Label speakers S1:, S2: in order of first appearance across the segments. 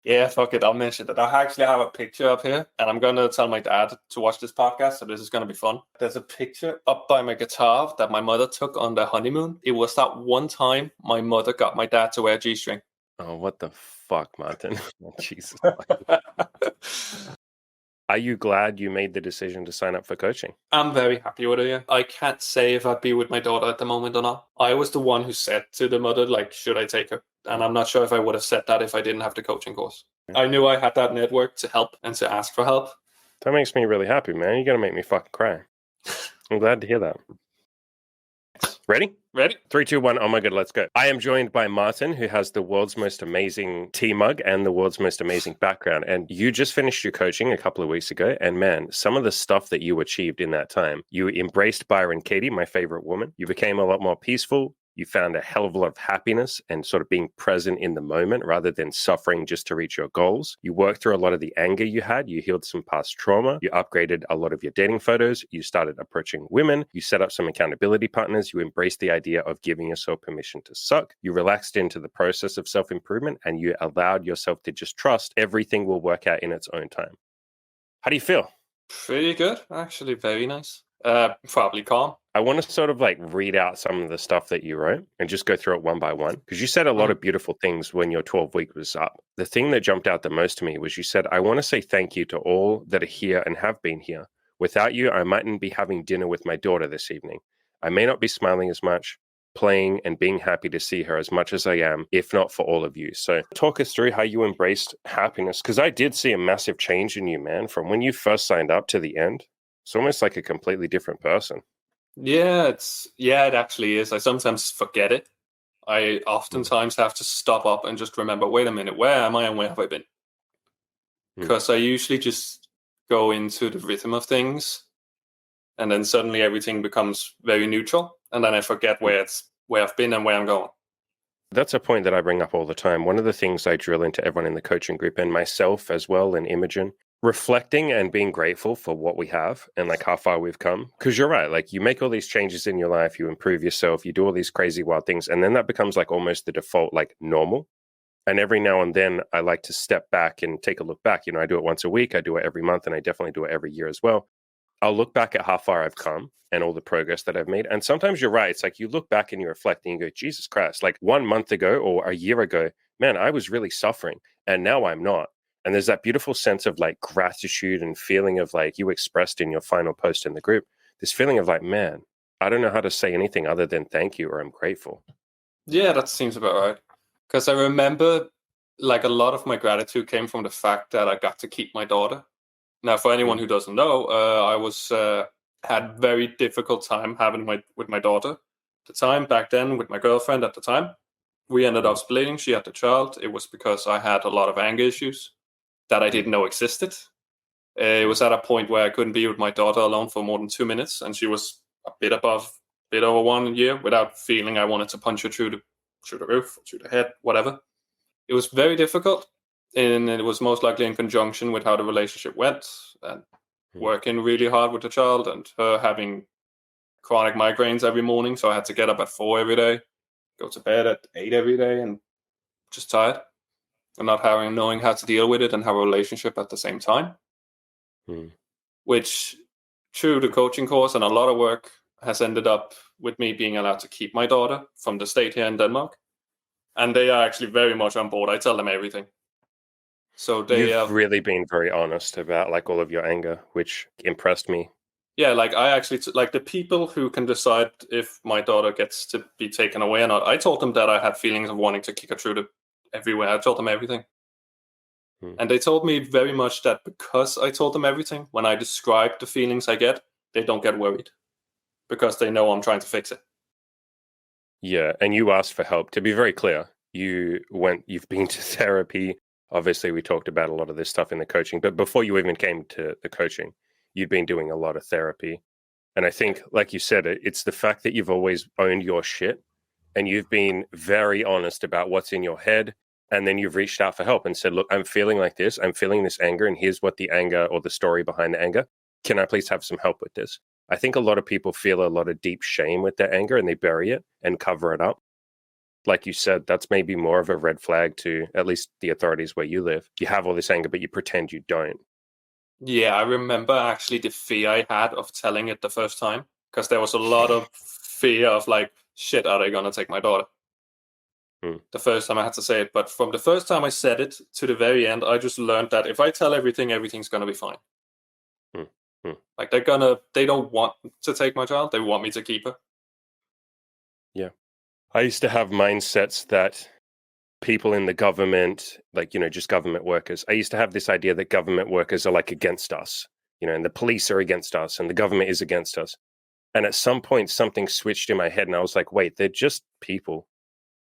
S1: Yeah, fuck it. I'll mention that. I actually have a picture up here, and I'm going to tell my dad to watch this podcast, so this is going to be fun. There's a picture up by my guitar that my mother took on their honeymoon. It was that one time my mother got my dad to wear a G-string.
S2: Oh, what the fuck, Martin? Oh, Jesus. Are you glad you made the decision to sign up for coaching?
S1: I'm very happy with it. Yeah. I can't say if I'd be with my daughter at the moment or not. I was the one who said to the mother, like, should I take her? And I'm not sure if I would have said that if I didn't have the coaching course. I knew I had that network to help and to ask for help.
S2: That makes me really happy, man. You're going to make me fucking cry. I'm glad to hear that. Ready?
S1: Ready?
S2: 3, 2, 1. Oh my God, let's go. I am joined by Martin, who has the world's most amazing tea mug and the world's most amazing background. And you just finished your coaching a couple of weeks ago. And man, some of the stuff that you achieved in that time, you embraced Byron Katie, my favorite woman. You became a lot more peaceful. You found a hell of a lot of happiness and sort of being present in the moment rather than suffering just to reach your goals. You worked through a lot of the anger you had. You healed some past trauma. You upgraded a lot of your dating photos. You started approaching women. You set up some accountability partners. You embraced the idea of giving yourself permission to suck. You relaxed into the process of self-improvement and you allowed yourself to just trust everything will work out in its own time. How do you feel?
S1: Pretty good. Actually, very nice. Probably calm.
S2: I want to sort of like read out some of the stuff that you wrote and just go through it one by one because you said a lot of beautiful things when your 12-week was up. The thing that jumped out the most to me was you said, I want to say thank you to all that are here and have been here. Without you, I mightn't be having dinner with my daughter this evening. I may not be smiling as much, playing and being happy to see her as much as I am, if not for all of you. So talk us through how you embraced happiness because I did see a massive change in you, man, from when you first signed up to the end. It's almost like a completely different person.
S1: Yeah, it actually is. I sometimes forget it. I oftentimes have to stop up and just remember, wait a minute, where am I and where have I been? Because I usually just go into the rhythm of things and then suddenly everything becomes very neutral and then I forget where I've been and where I'm going.
S2: That's a point that I bring up all the time. One of the things I drill into everyone in the coaching group and myself as well and Imogen, reflecting and being grateful for what we have and like how far we've come. Because you're right, like you make all these changes in your life, you improve yourself, you do all these crazy wild things, and then that becomes like almost the default, like normal. And every now and then I like to step back and take a look back. You know, I do it once a week, I do it every month, and I definitely do it every year as well. I'll look back at how far I've come and all the progress that I've made. And sometimes you're right. It's like you look back and you reflect and you go, Jesus Christ, like 1 month ago or a year ago, man, I was really suffering and now I'm not. And there's that beautiful sense of like gratitude and feeling of like you expressed in your final post in the group, this feeling of like, man, I don't know how to say anything other than thank you or I'm grateful.
S1: Yeah, that seems about right. Because I remember like a lot of my gratitude came from the fact that I got to keep my daughter. Now, for anyone who doesn't know, I was had very difficult time having with my daughter. At the time back then with my girlfriend at the time, we ended up splitting. She had the child. It was because I had a lot of anger issues that I didn't know existed. It was at a point where I couldn't be with my daughter alone for more than 2 minutes, and she was a bit over 1 year without feeling I wanted to punch her through the roof, through the head, whatever. It was very difficult. And it was most likely in conjunction with how the relationship went and working really hard with the child and her having chronic migraines every morning. So I had to get up at 4 every day, go to bed at 8 every day and just tired and not knowing how to deal with it and have a relationship at the same time. Which through the coaching course and a lot of work has ended up with me being allowed to keep my daughter from the state here in Denmark. And they are actually very much on board. I tell them everything. So
S2: You've really been very honest about like all of your anger, which impressed me.
S1: Yeah, like I actually like the people who can decide if my daughter gets to be taken away or not. I told them that I had feelings of wanting to kick her through everywhere. I told them everything. And they told me very much that because I told them everything, when I describe the feelings I get, they don't get worried because they know I'm trying to fix it.
S2: Yeah, and you asked for help. To be very clear, you've been to therapy. Obviously, we talked about a lot of this stuff in the coaching, but before you even came to the coaching, you'd been doing a lot of therapy. And I think, like you said, it's the fact that you've always owned your shit and you've been very honest about what's in your head. And then you've reached out for help and said, look, I'm feeling like this. I'm feeling this anger. And here's what the anger or the story behind the anger. Can I please have some help with this? I think a lot of people feel a lot of deep shame with their anger and they bury it and cover it up. like you said, that's maybe more of a red flag to at least the authorities where you live. You have all this anger, but you pretend you don't.
S1: Yeah, I remember actually the fear I had of telling it the first time, because there was a lot of fear of like, shit, are they gonna take my daughter? The first time I had to say it, but from the first time I said it to the very end, I just learned that if I tell everything, everything's gonna be fine.
S2: Mm. Mm.
S1: Like they don't want to take my child; they want me to keep her.
S2: Yeah. I used to have mindsets that people in the government, like, just government workers, I used to have this idea that government workers are like against us, and the police are against us and the government is against us. And at some point, something switched in my head and I was like, wait, they're just people.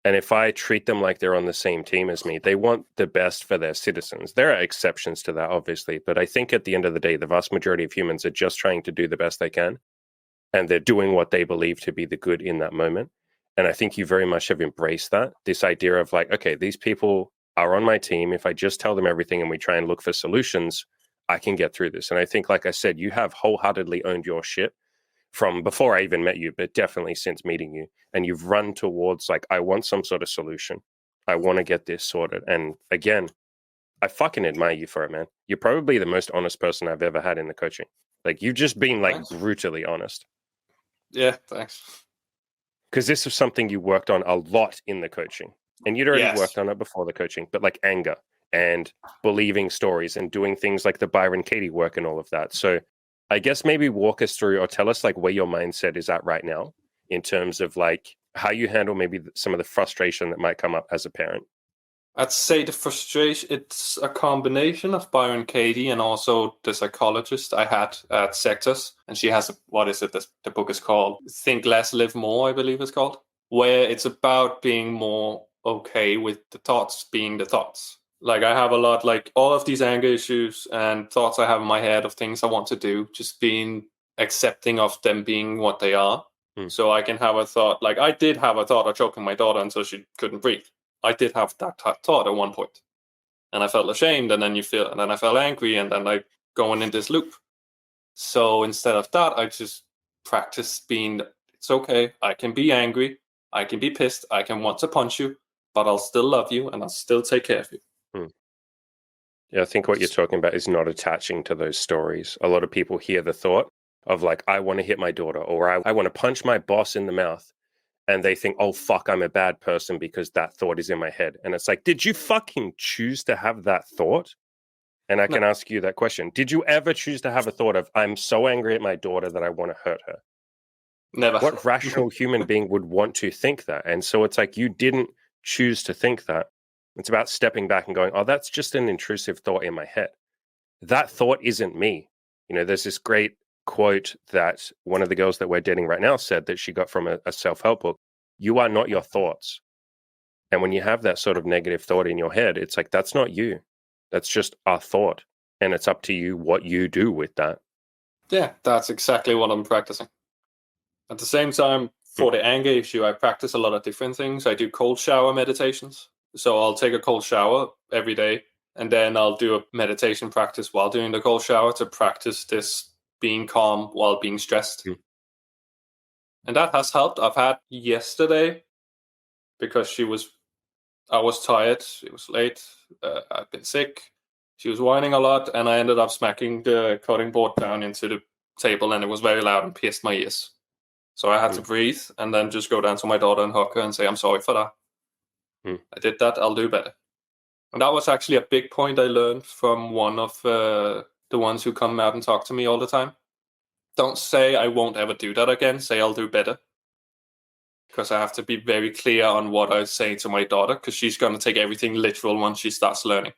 S2: And if I treat them like they're on the same team as me, they want the best for their citizens. There are exceptions to that, obviously. But I think at the end of the day, the vast majority of humans are just trying to do the best they can. And they're doing what they believe to be the good in that moment. And I think you very much have embraced that, this idea of like, okay, these people are on my team. If I just tell them everything and we try and look for solutions, I can get through this. And I think, like I said, you have wholeheartedly owned your shit from before I even met you, but definitely since meeting you. And you've run towards like, I want some sort of solution. I want to get this sorted. And again, I fucking admire you for it, man. You're probably the most honest person I've ever had in the coaching. Like, you've just been like
S1: Thanks.
S2: brutally honest.
S1: Yeah, thanks.
S2: Because this was something you worked on a lot in the coaching. And you'd already
S1: Yes.
S2: worked on it before the coaching, but like anger and believing stories and doing things like the Byron Katie work and all of that. So I guess maybe walk us through or tell us like where your mindset is at right now in terms of like how you handle maybe some of the frustration that might come up as a parent.
S1: I'd say the frustration, it's a combination of Byron Katie and also the psychologist I had at Sectors. And she has, what is it, the book is called? Think Less, Live More, I believe it's called, where it's about being more okay with the thoughts being the thoughts. Like I have a lot, like all of these anger issues and thoughts I have in my head of things I want to do, just being accepting of them being what they are. So I can have a thought, like I did have a thought of choking my daughter until she couldn't breathe. I did have that thought at one point, and I felt ashamed, and then and then I felt angry, and then I going in this loop. So instead of that, I just practice being. It's okay. I can be angry. I can be pissed. I can want to punch you, but I'll still love you, and I'll still take care of you.
S2: Yeah, I think what you're talking about is not attaching to those stories. A lot of people hear the thought of like, I want to hit my daughter, or I want to punch my boss in the mouth. And they think, oh, fuck, I'm a bad person because that thought is in my head. And it's like, did you fucking choose to have that thought? And I can ask you that question. Did you ever choose to have a thought of, I'm so angry at my daughter that I want to hurt her?
S1: Never.
S2: What rational human being would want to think that? And so it's like, you didn't choose to think that. It's about stepping back and going, oh, that's just an intrusive thought in my head. That thought isn't me. There's this great quote that one of the girls that we're dating right now said that she got from a self-help book. You are not your thoughts. And when you have that sort of negative thought in your head, it's like, that's not you. That's just a thought. And it's up to you what you do with that.
S1: Yeah, that's exactly what I'm practicing. At the same time, for the anger issue, I practice a lot of different things. I do cold shower meditations. So I'll take a cold shower every day, and then I'll do a meditation practice while doing the cold shower to practice this being calm while being stressed. And that has helped. I've had yesterday, because I was tired, it was late, I've been sick, she was whining a lot, and I ended up smacking the cutting board down into the table, and it was very loud and pierced my ears. So I had to breathe and then just go down to my daughter and hug her and say, I'm sorry for that. I did that, I'll do better. And that was actually a big point I learned from one of the ones who come out and talk to me all the time. Don't say I won't ever do that again, say I'll do better. Because I have to be very clear on what I say to my daughter, because she's going to take everything literal once she starts learning.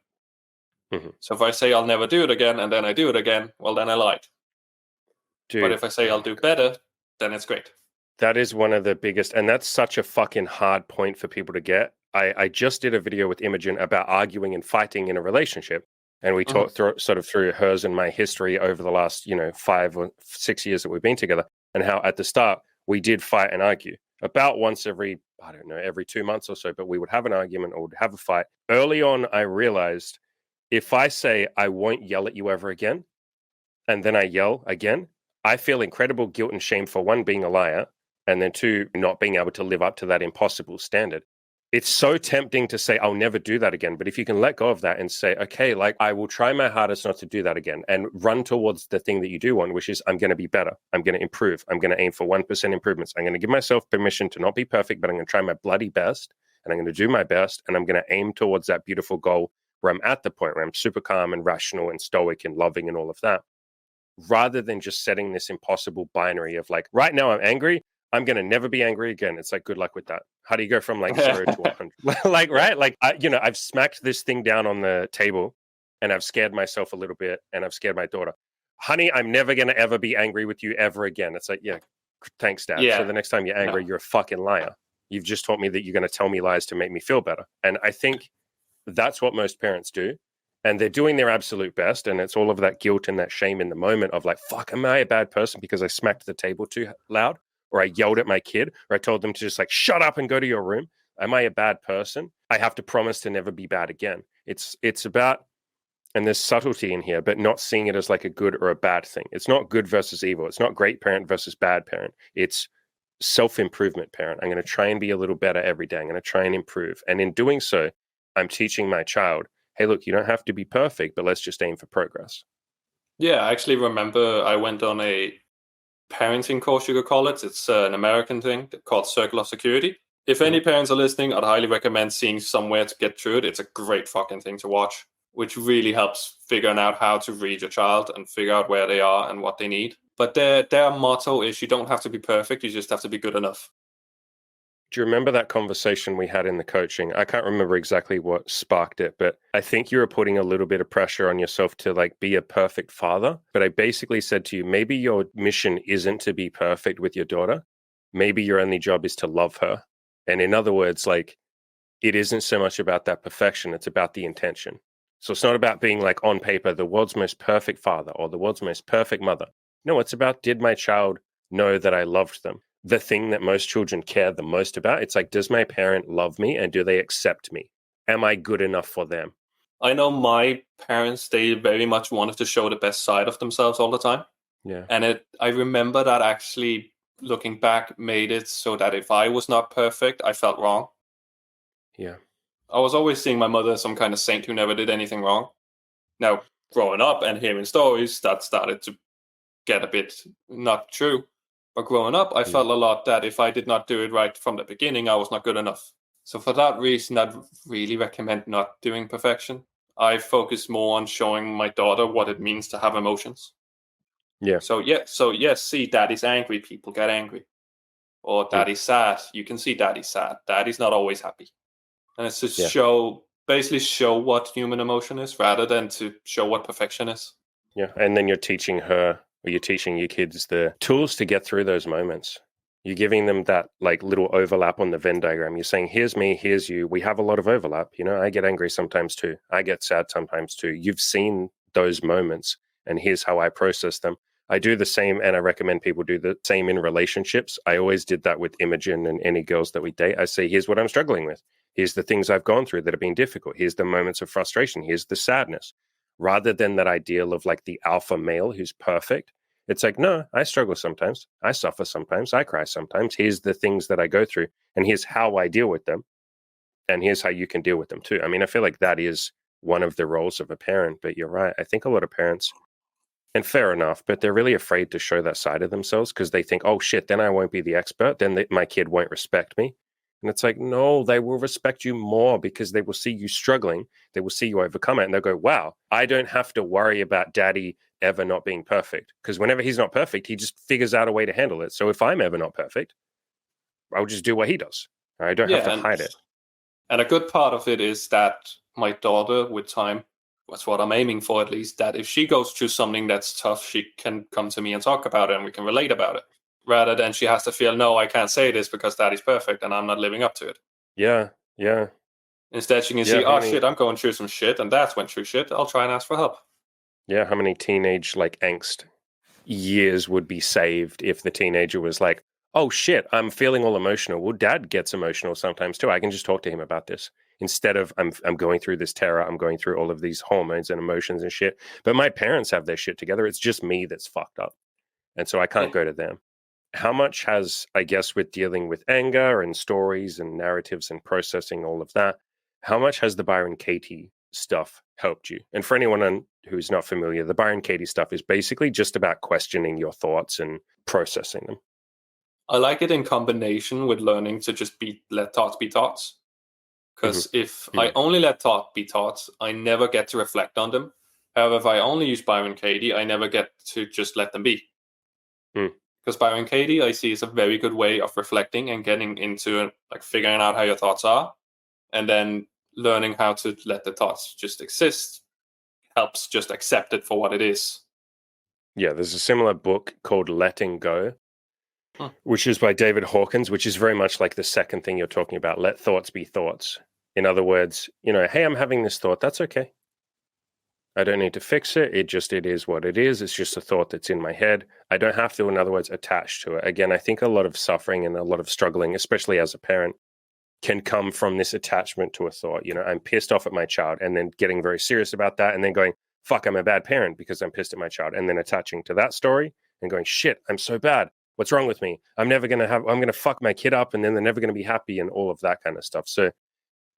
S1: So if I say I'll never do it again and then I do it again, well, then I lied. Dude, but if I say I'll do better, then it's great.
S2: That is one of the biggest, and that's such a fucking hard point for people to get. I just did a video with Imogen about arguing and fighting in a relationship. And we talked through hers and my history over the last, 5 or 6 years that we've been together, and how at the start we did fight and argue about once every 2 months or so, but we would have an argument or would have a fight. Early on, I realized if I say I won't yell at you ever again, and then I yell again, I feel incredible guilt and shame for one, being a liar, and then two, not being able to live up to that impossible standard. it's so tempting to say, I'll never do that again. But if you can let go of that and say, okay, like I will try my hardest not to do that again and run towards the thing that you do want, which is I'm going to be better. I'm going to improve. I'm going to aim for 1% improvements. I'm going to give myself permission to not be perfect, but I'm going to try my bloody best and I'm going to do my best. And I'm going to aim towards that beautiful goal where I'm at the point where I'm super calm and rational and stoic and loving and all of that, rather than just setting this impossible binary of like, right now I'm angry, I'm going to never be angry again. It's like, good luck with that. How do you go from like 0 to 100? Like, right? Like, I've smacked this thing down on the table and I've scared myself a little bit and I've scared my daughter. Honey, I'm never going to ever be angry with you ever again. It's like, yeah, thanks, Dad.
S1: Yeah.
S2: So the next time you're angry, you're a fucking liar. You've just taught me that you're going to tell me lies to make me feel better. And I think that's what most parents do. And they're doing their absolute best. And it's all of that guilt and that shame in the moment of like, fuck, am I a bad person because I smacked the table too loud? Or I yelled at my kid? Or I told them to just like, shut up and go to your room? Am I a bad person? I have to promise to never be bad again. It's about, and there's subtlety in here, but not seeing it as like a good or a bad thing. It's not good versus evil. It's not great parent versus bad parent. It's self-improvement parent. I'm going to try and be a little better every day. I'm going to try and improve. And in doing so, I'm teaching my child, hey, look, you don't have to be perfect, but let's just aim for progress.
S1: Yeah, I actually remember I went on a parenting course, you could call it. It's an American thing called Circle of Security. If any parents are listening, I'd highly recommend seeing somewhere to get through it. It's a great fucking thing to watch, which really helps figuring out how to read your child and figure out where they are and what they need. But their motto is you don't have to be perfect, you just have to be good enough.
S2: Do you remember that conversation we had in the coaching? I can't remember exactly what sparked it, but I think you were putting a little bit of pressure on yourself to like be a perfect father. But I basically said to you, maybe your mission isn't to be perfect with your daughter. Maybe your only job is to love her. And in other words, like it isn't so much about that perfection, it's about the intention. So it's not about being like on paper, the world's most perfect father or the world's most perfect mother. No, it's about, did my child know that I loved them? The thing that most children care the most about. It's like, does my parent love me and do they accept me? Am I good enough for them?
S1: I know my parents, they very much wanted to show the best side of themselves all the time.
S2: Yeah.
S1: And I remember that actually looking back made it so that if I was not perfect, I felt wrong.
S2: Yeah.
S1: I was always seeing my mother as some kind of saint who never did anything wrong. Now, growing up and hearing stories, that started to get a bit not true. But growing up, I felt a lot that if I did not do it right from the beginning, I was not good enough. So for that reason, I'd really recommend not doing perfection. I focus more on showing my daughter what it means to have emotions.
S2: Yeah.
S1: So yes, see, daddy's angry, people get angry. Or daddy's sad, you can see daddy's sad. Daddy's not always happy. And it's to basically show what human emotion is rather than to show what perfection is.
S2: Yeah. And then you're teaching her, or you're teaching your kids the tools to get through those moments. You're giving them that like little overlap on the Venn diagram. You're saying, here's me, here's you. We have a lot of overlap. You know, I get angry sometimes too. I get sad sometimes too. You've seen those moments and here's how I process them. I do the same, and I recommend people do the same in relationships. I always did that with Imogen and any girls that we date. I say, here's what I'm struggling with. Here's the things I've gone through that have been difficult. Here's the moments of frustration. Here's the sadness. Rather than that ideal of like the alpha male who's perfect, it's like, no, I struggle sometimes. I suffer sometimes. I cry sometimes. Here's the things that I go through, and here's how I deal with them. And here's how you can deal with them too. I mean, I feel like that is one of the roles of a parent, but you're right. I think a lot of parents, and fair enough, but they're really afraid to show that side of themselves because they think, oh shit, then I won't be the expert. Then my kid won't respect me. And it's like, no, they will respect you more because they will see you struggling. They will see you overcome it. And they'll go, wow, I don't have to worry about daddy ever not being perfect. Because whenever he's not perfect, he just figures out a way to handle it. So if I'm ever not perfect, I'll just do what he does. I don't have to hide it.
S1: And a good part of it is that my daughter, with time, that's what I'm aiming for at least, that if she goes through something that's tough, she can come to me and talk about it and we can relate about it. Rather than she has to feel, no, I can't say this because daddy's perfect and I'm not living up to it.
S2: Yeah, yeah.
S1: Instead, she can see, shit, I'm going through some shit and dad's went through shit. I'll try and ask for help.
S2: Yeah, how many teenage like angst years would be saved if the teenager was like, oh shit, I'm feeling all emotional. Well, dad gets emotional sometimes too. I can just talk to him about this. Instead of I'm going through this terror, I'm going through all of these hormones and emotions and shit. But my parents have their shit together. It's just me that's fucked up. And so I can't go to them. how much has, I guess, with dealing with anger and stories and narratives and processing all of that, how much has the Byron Katie stuff helped you? And for anyone who's not familiar, the Byron Katie stuff is basically just about questioning your thoughts and processing them.
S1: I like it in combination with learning to just let thoughts be thoughts. Because if I only let thought be thoughts, I never get to reflect on them. However, if I only use Byron Katie, I never get to just let them be. Because Byron Katie, I see, is a very good way of reflecting and getting into like figuring out how your thoughts are, and then learning how to let the thoughts just exist helps just accept it for what it is.
S2: Yeah, there's a similar book called Letting Go,
S1: Hmm.
S2: which is by David Hawkins, which is very much like the second thing you're talking about. Let thoughts be thoughts. In other words, hey, I'm having this thought. That's okay. I don't need to fix it. It is what it is. It's just a thought that's in my head. I don't have to, in other words, attach to it. Again, I think a lot of suffering and a lot of struggling, especially as a parent, can come from this attachment to a thought. I'm pissed off at my child and then getting very serious about that and then going, fuck, I'm a bad parent because I'm pissed at my child. And then attaching to that story and going, shit, I'm so bad. What's wrong with me? I'm going to fuck my kid up and then they're never going to be happy and all of that kind of stuff. So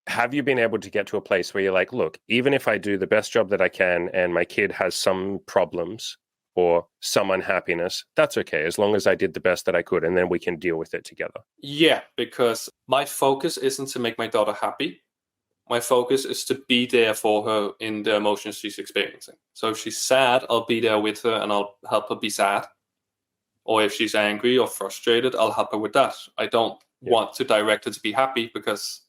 S2: have you been able to get to a place where you're like, look, even if I do the best job that I can and my kid has some problems or some unhappiness, that's okay, as long as I did the best that I could, and then we can deal with it together?
S1: Yeah, because my focus isn't to make my daughter happy. My focus is to be there for her in the emotions she's experiencing. So if she's sad, I'll be there with her and I'll help her be sad. Or if she's angry or frustrated, I'll help her with that. I don't want to direct her to be happy because,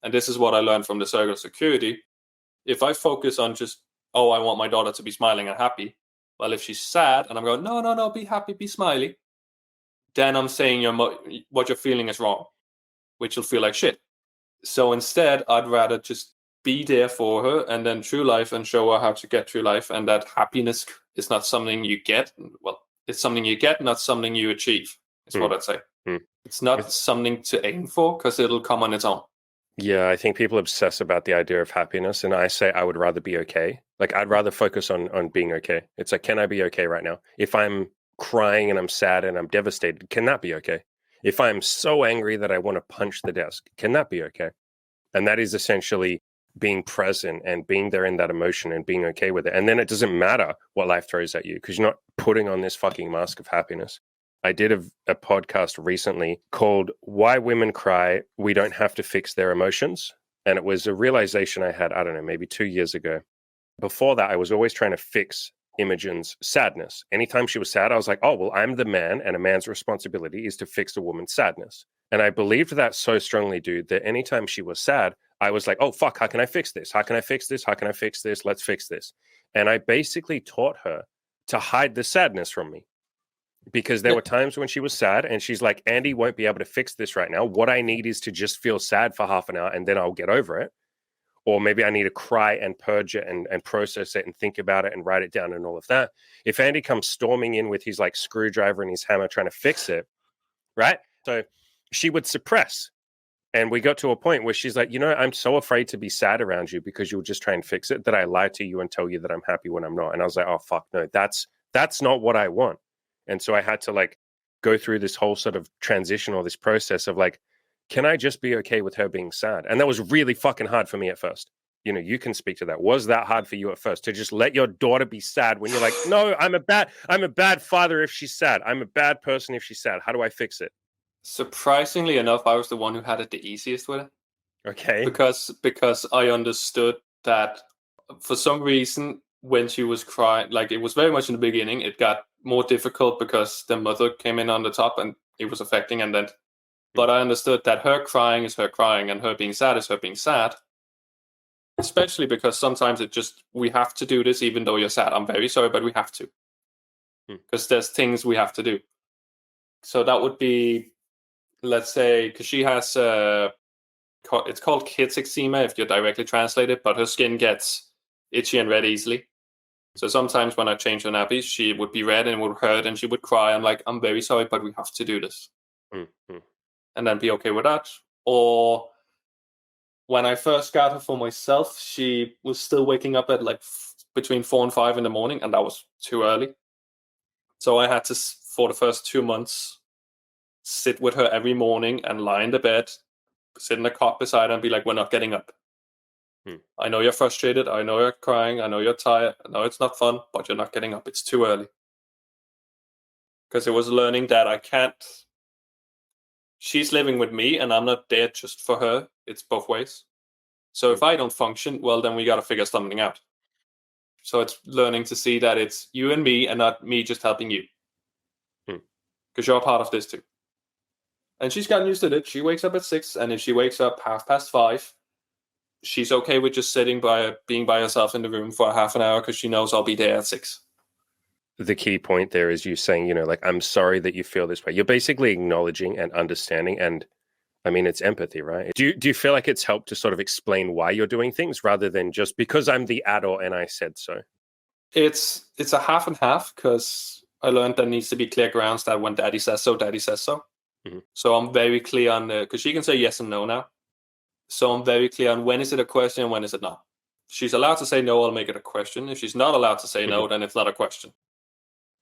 S1: and this is what I learned from the circle of security, if I focus on just, I want my daughter to be smiling and happy, well, if she's sad and I'm going, no, be happy, be smiley, then I'm saying what you're feeling is wrong, which will feel like shit. So instead, I'd rather just be there for her and then through life and show her how to get through life, and that happiness is not something you get. Well, it's something you get, not something you achieve, is what I'd say. It's not something to aim for because it'll come on its own.
S2: Yeah, I think people obsess about the idea of happiness, and I say I would rather be okay. Like, I'd rather focus on being okay. It's like, can I be okay right now? If I'm crying and I'm sad and I'm devastated, can that be okay? If I'm so angry that I want to punch the desk, can that be okay? And that is essentially being present and being there in that emotion and being okay with it. And then it doesn't matter what life throws at you because you're not putting on this fucking mask of happiness. I did a podcast recently called Why Women Cry, We Don't Have to Fix Their Emotions. And it was a realization I had, I don't know, maybe 2 years ago. Before that, I was always trying to fix Imogen's sadness. Anytime she was sad, I was like, oh, well, I'm the man, and a man's responsibility is to fix a woman's sadness. And I believed that so strongly, dude, that anytime she was sad, I was like, oh, fuck, how can I fix this? How can I fix this? How can I fix this? Let's fix this. And I basically taught her to hide the sadness from me. Because there were times when she was sad and she's like, Andy won't be able to fix this right now. What I need is to just feel sad for half an hour and then I'll get over it. Or maybe I need to cry and purge it and process it and think about it and write it down and all of that. If Andy comes storming in with his like screwdriver and his hammer trying to fix it, right? So she would suppress. And we got to a point where she's like, I'm so afraid to be sad around you because you'll just try and fix it that I lie to you and tell you that I'm happy when I'm not. And I was like, oh, fuck, no, that's not what I want. And so I had to like go through this whole sort of transition or this process of like, can I just be okay with her being sad? And that was really fucking hard for me at first. You can speak to that. Was that hard for you at first to just let your daughter be sad when you're like, no, I'm a bad father if she's sad. I'm a bad person if she's sad. How do I fix it?
S1: Surprisingly enough, I was the one who had it the easiest with it.
S2: Okay.
S1: Because I understood that for some reason when she was crying, like it was very much in the beginning, it got more difficult because the mother came in on the top and it was affecting, and then but I understood that her crying is her crying and her being sad is her being sad. Especially because sometimes we have to do this even though you're sad. I'm very sorry, but we have to. Because there's things we have to do. So that would be, let's say, because she has it's called kids eczema if you directly translate it, but her skin gets itchy and red easily. So sometimes when I change her nappies, she would be red and it would hurt and she would cry. I'm like, I'm very sorry, but we have to do this. And then be okay with that. Or when I first got her for myself, she was still waking up at like between 4 and 5 in the morning, and that was too early. So I had to, for the first 2 months, sit with her every morning and lie in the bed, sit in the cot beside her and be like, we're not getting up. I know you're frustrated. I know you're crying. I know you're tired. I know it's not fun, but you're not getting up. It's too early. Because it was learning that I can't. She's living with me and I'm not there just for her. It's both ways. So if I don't function, well, then we got to figure something out. So it's learning to see that it's you and me and not me just helping you. Because you're a part of this too. And she's gotten used to it. She wakes up at 6, and if she wakes up 5:30, she's okay with just being by herself in the room for a half an hour because she knows I'll be there at 6.
S2: The key point there is you saying, like, I'm sorry that you feel this way. You're basically acknowledging and understanding, and I mean, it's empathy, right? Do you feel like it's helped to sort of explain why you're doing things rather than just because I'm the adult and I said so?
S1: It's a half and half, because I learned there needs to be clear grounds that when daddy says so, daddy says so. So I'm very clear on because she can say yes and no now. So I'm very clear on when is it a question and when is it not. If she's allowed to say no, I'll make it a question. If she's not allowed to say no, then it's not a question.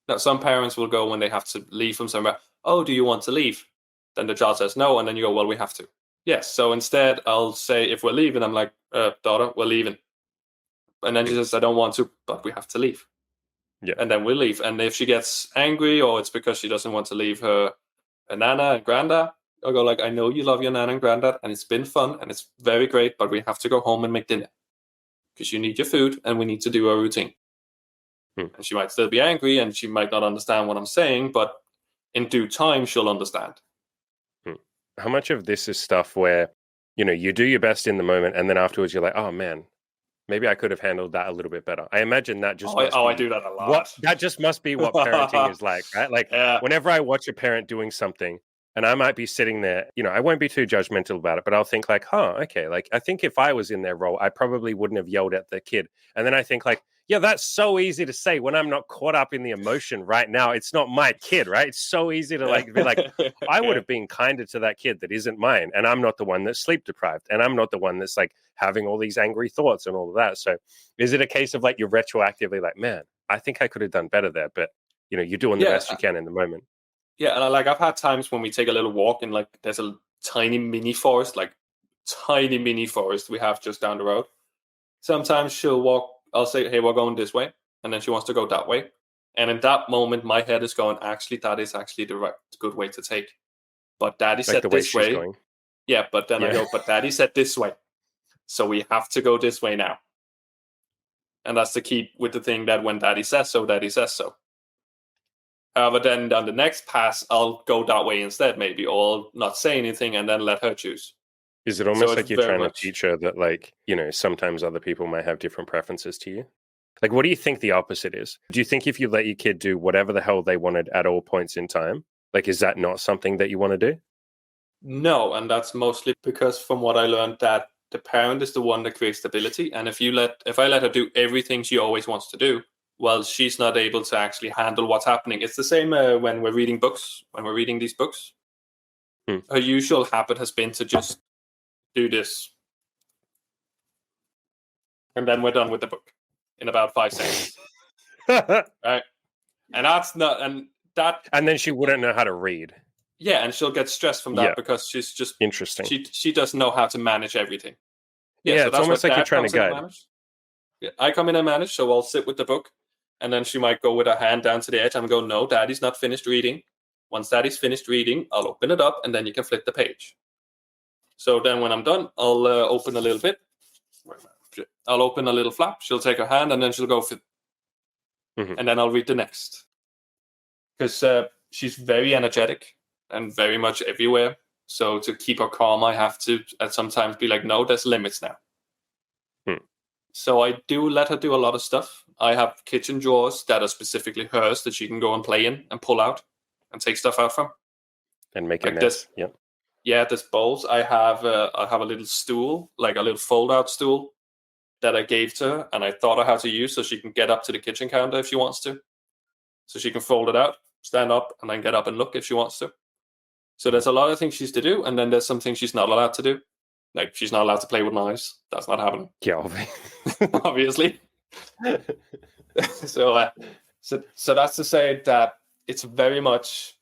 S1: Now, some parents will go when they have to leave from somewhere, oh, do you want to leave? Then the child says no, and then you go, well, we have to. Yes, so instead I'll say, if we're leaving, I'm like, daughter, we're leaving. And then she says, I don't want to, but we have to leave.
S2: Yeah.
S1: And then we'll leave. And if she gets angry or it's because she doesn't want to leave her nana and granddad, I'll go like, I know you love your nana and granddad, and it's been fun, and it's very great, but we have to go home and make dinner. Because you need your food, and we need to do our routine. And she might still be angry, and she might not understand what I'm saying, but in due time, she'll understand.
S2: How much of this is stuff where, you do your best in the moment, and then afterwards you're like, oh man, maybe I could have handled that a little bit better. I imagine that just
S1: I do that a lot.
S2: That just must be what parenting is like, right? Like whenever I watch a parent doing something and I might be sitting there, I won't be too judgmental about it, but I'll think like, okay, like I think if I was in their role, I probably wouldn't have yelled at the kid. And then I think like, yeah, that's so easy to say when I'm not caught up in the emotion right now. It's not my kid, right? It's so easy to like be like, I would have been kinder to that kid that isn't mine. And I'm not the one that's sleep deprived. And I'm not the one that's like having all these angry thoughts and all of that. So is it a case of like you're retroactively like, man, I think I could have done better there, but you're doing the best you can in the moment.
S1: Yeah, and I've had times when we take a little walk and like there's a tiny mini forest we have just down the road. Sometimes she'll walk, I'll say, hey, we're going this way, and then she wants to go that way. And in that moment, my head is going, actually, that is actually the right, good way to take. But daddy said this way. Going. Yeah, but then I go, but daddy said this way. So we have to go this way now. And that's the key with the thing that when daddy says so, daddy says so. But then on the next pass, I'll go that way instead, maybe, or I'll not say anything and then let her choose.
S2: Is it almost like you're trying to teach her that, like, sometimes other people might have different preferences to you? Like, what do you think the opposite is? Do you think if you let your kid do whatever the hell they wanted at all points in time, like, is that not something that you want to do?
S1: No, and that's mostly because from what I learned that the parent is the one that creates stability. And if I let her do everything she always wants to do, well, she's not able to actually handle what's happening. It's the same when we're reading books, when we're reading these books. Her usual habit has been to just do this. And then we're done with the book in about 5 seconds. Right? And that's not, and that.
S2: And then she wouldn't know how to read.
S1: Yeah, and she'll get stressed from that because she's just.
S2: Interesting.
S1: She doesn't know how to manage everything.
S2: Yeah, so it's almost like you're trying to guide.
S1: Yeah, I come in and manage, so I'll sit with the book. And then she might go with her hand down to the edge and go, no, daddy's not finished reading. Once daddy's finished reading, I'll open it up and then you can flip the page. So then when I'm done, I'll open a little bit. I'll open a little flap. She'll take her hand and then she'll go flip. And then I'll read the next. Because she's very energetic and very much everywhere. So to keep her calm, I have to at sometimes be like, no, there's limits now. So I do let her do a lot of stuff. I have kitchen drawers that are specifically hers that she can go and play in and pull out and take stuff out from.
S2: And make a mess. Yep.
S1: Yeah, there's bowls. I have a little stool, like a little fold-out stool that I gave to her, and I taught her how to use so she can get up to the kitchen counter if she wants to. So she can fold it out, stand up, and then get up and look if she wants to. So there's a lot of things she's to do, and then there's some things she's not allowed to do. Like, she's not allowed to play with knives. That's not happening.
S2: Yeah,
S1: obviously. So that's to say that it's very much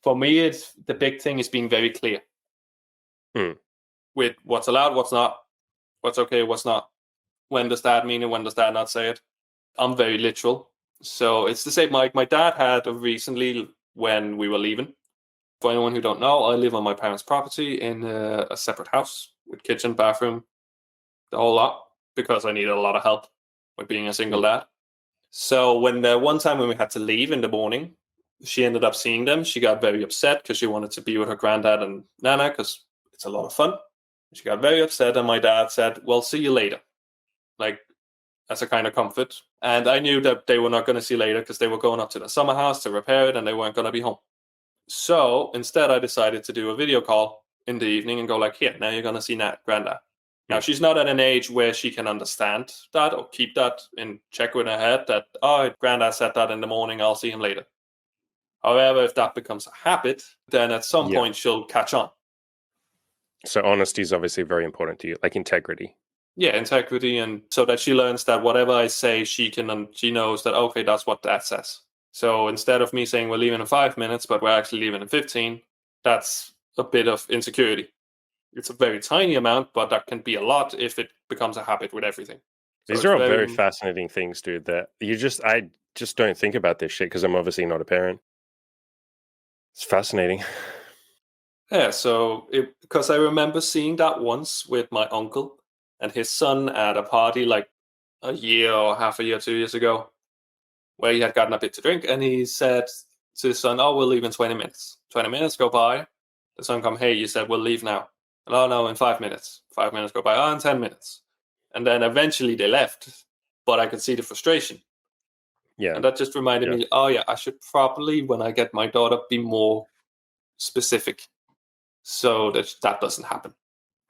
S1: For me, it's the big thing is being very clear with what's allowed, what's not, what's okay, what's not. When does that mean it? When does that not say it? I'm very literal. So it's the same. My dad had recently when we were leaving. For anyone who don't know, I live on my parents' property in a separate house with kitchen, bathroom, the whole lot, because I needed a lot of help with being a single dad. So when the one time when we had to leave in the morning, she ended up seeing them. She got very upset because she wanted to be with her granddad and Nana because it's a lot of fun. She got very upset, and my dad said, "Well, see you later," like as a kind of comfort. And I knew that they were not going to see later because they were going up to the summer house to repair it, and they weren't going to be home. So instead, I decided to do a video call in the evening and go like, "Here, now you're going to see Granddad." Now, she's not at an age where she can understand that or keep that in check with her head that, oh, Granddad said that in the morning, I'll see him later. However, if that becomes a habit, then at some point she'll catch on.
S2: So honesty is obviously very important to you, like integrity.
S1: Yeah, integrity, and so that she learns that whatever I say, she knows that, okay, that's what Dad says. So instead of me saying we're leaving in 5 minutes, but we're actually leaving in 15, that's a bit of insecurity. It's a very tiny amount, but that can be a lot if it becomes a habit with everything. So
S2: These are all very fascinating things, dude, that I just don't think about this shit because I'm obviously not a parent. It's fascinating.
S1: Yeah, so because I remember seeing that once with my uncle and his son at a party like a year or half a year, 2 years ago, where he had gotten a bit to drink, and he said to his son, "Oh, we'll leave in 20 minutes. 20 minutes go by. The son come, hey, you said we'll leave now. And, oh, no, in 5 minutes. 5 minutes go by. Oh, in 10 minutes. And then eventually they left, but I could see the frustration.
S2: Yeah.
S1: And that just reminded me, oh, yeah, I should probably, when I get my daughter, be more specific so that doesn't happen.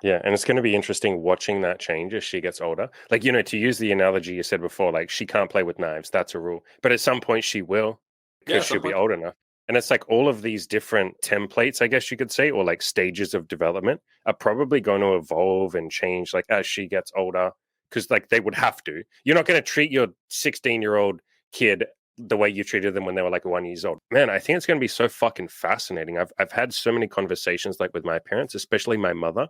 S2: Yeah, and it's going to be interesting watching that change as she gets older. Like, to use the analogy you said before, like she can't play with knives. That's a rule. But at some point she will because she'll be old enough. And it's like all of these different templates, I guess you could say, or like stages of development are probably going to evolve and change like as she gets older because like they would have to. You're not going to treat your 16-year-old kid the way you treated them when they were like 1 year old. Man, I think it's going to be so fucking fascinating. I've had so many conversations like with my parents, especially my mother,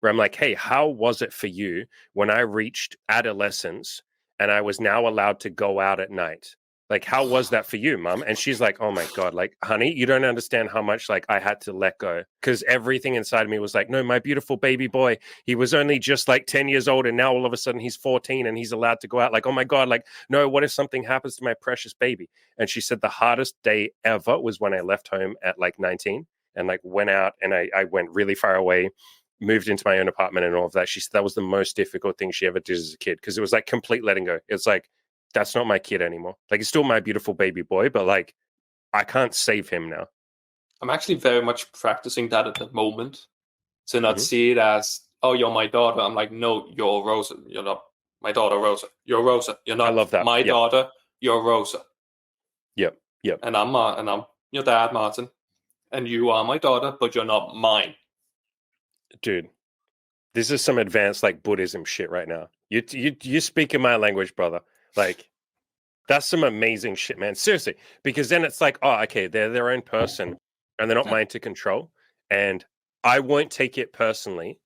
S2: where I'm like, hey, how was it for you when I reached adolescence and I was now allowed to go out at night? Like, how was that for you, Mom? And she's like, oh my God, like, honey, you don't understand how much like I had to let go because everything inside of me was like, no, my beautiful baby boy, he was only just like 10 years old and now all of a sudden he's 14 and he's allowed to go out. Like, oh my God, like, no, what if something happens to my precious baby? And she said the hardest day ever was when I left home at like 19 and like went out and I went really far away, moved into my own apartment and all of that. She said that was the most difficult thing she ever did as a kid because it was like complete letting go. It's like, that's not my kid anymore. Like, it's still my beautiful baby boy, but like, I can't save him now.
S1: I'm actually very much practicing that at the moment to not see it as, oh, you're my daughter. I'm like, no, you're Rosa. You're not my daughter, Rosa. You're Rosa. You're not
S2: I love that.
S1: my daughter. You're Rosa.
S2: Yep.
S1: And I'm your dad, Martin. And you are my daughter, but you're not mine.
S2: Dude, this is some advanced like Buddhism shit right now. You speak in my language, brother. Like, that's some amazing shit, man. Seriously, because then it's like, oh, okay, they're their own person and they're not mine to control. And I won't take it personally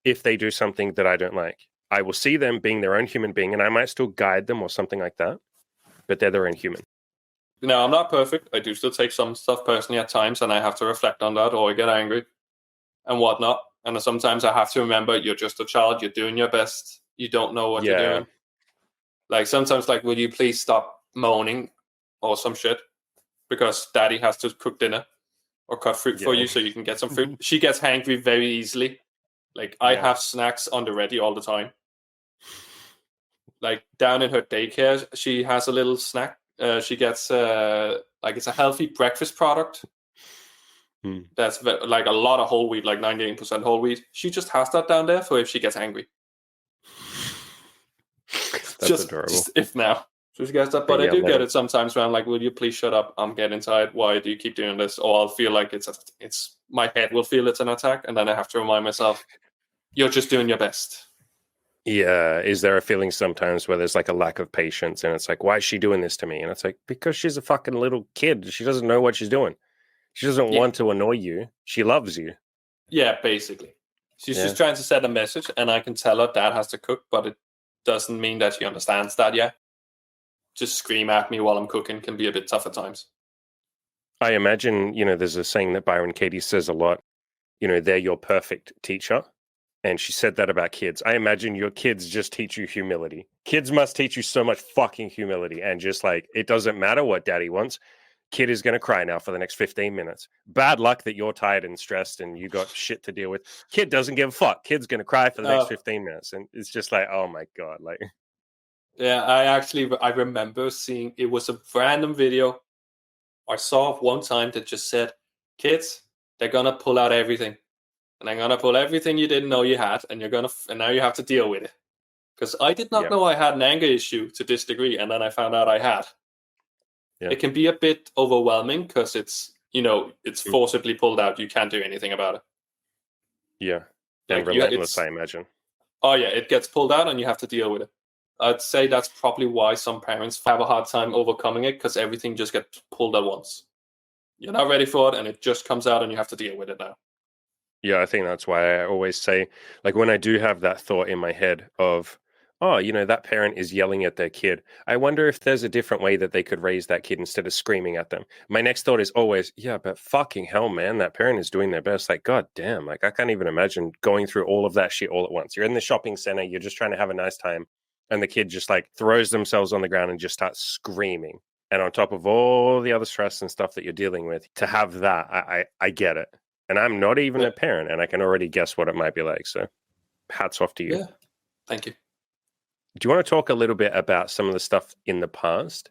S2: if they do something that I don't like. I will see them being their own human being and I might still guide them or something like that, but they're their own human.
S1: Now, I'm not perfect. I do still take some stuff personally at times and I have to reflect on that or I get angry and whatnot. And sometimes I have to remember you're just a child. You're doing your best. You don't know what you're doing. Like sometimes, like, will you please stop moaning or some shit because daddy has to cook dinner or cut fruit for you so you can get some fruit. She gets hangry very easily. Like I have snacks on the ready all the time. Like down in her daycare, she has a little snack. She gets like it's a healthy breakfast product. That's like a lot of whole wheat, like 98% whole wheat. She just has that down there for if she gets angry.
S2: That's adorable.
S1: Just if now. So she gets that, but I do get it sometimes where I'm like, will you please shut up? I'm getting tired. Why do you keep doing this? Or I'll feel like it's my head will feel it's an attack. And then I have to remind myself, you're just doing your best.
S2: Yeah. Is there a feeling sometimes where there's like a lack of patience and it's like, why is she doing this to me? And it's like, because she's a fucking little kid. She doesn't know what she's doing. She doesn't
S1: Yeah.
S2: want to annoy you. She loves you.
S1: Yeah, basically. She's
S2: Yeah.
S1: just trying to send a message, and I can tell her dad has to cook, but it doesn't mean that she understands that yet. Just scream at me while I'm cooking can be a bit tough at times.
S2: I imagine, there's a saying that Byron Katie says a lot, they're your perfect teacher. And she said that about kids. I imagine your kids just teach you humility. Kids must teach you so much fucking humility. And just like, it doesn't matter what daddy wants. Kid is going to cry now for the next 15 minutes. Bad luck that you're tired and stressed and you got shit to deal with. Kid doesn't give a fuck. Kid's going to cry for the next 15 minutes. And it's just like, oh my God. Like,
S1: yeah, I remember seeing, it was a random video I saw one time that just said, kids, they're going to pull out everything. And they're going to pull everything you didn't know you had, and and now you have to deal with it. Because I did not know I had an anger issue to this degree, and then I found out I had. Yeah. It can be a bit overwhelming because it's forcibly pulled out. You can't do anything about it.
S2: Yeah. And relentless, I imagine.
S1: Oh yeah, it gets pulled out and you have to deal with it. I'd say that's probably why some parents have a hard time overcoming it, because everything just gets pulled at once. You're not ready for it, and it just comes out and you have to deal with it now.
S2: Yeah, I think that's why I always say, like, when I do have that thought in my head of, oh, that parent is yelling at their kid, I wonder if there's a different way that they could raise that kid instead of screaming at them. My next thought is always, yeah, but fucking hell, man, that parent is doing their best. Like, God damn, like, I can't even imagine going through all of that shit all at once. You're in the shopping center, you're just trying to have a nice time, and the kid just like throws themselves on the ground and just starts screaming. And on top of all the other stress and stuff that you're dealing with, to have that, I get it. And I'm not even a parent, and I can already guess what it might be like. So hats off to you.
S1: Yeah, thank you.
S2: Do you want to talk a little bit about some of the stuff in the past?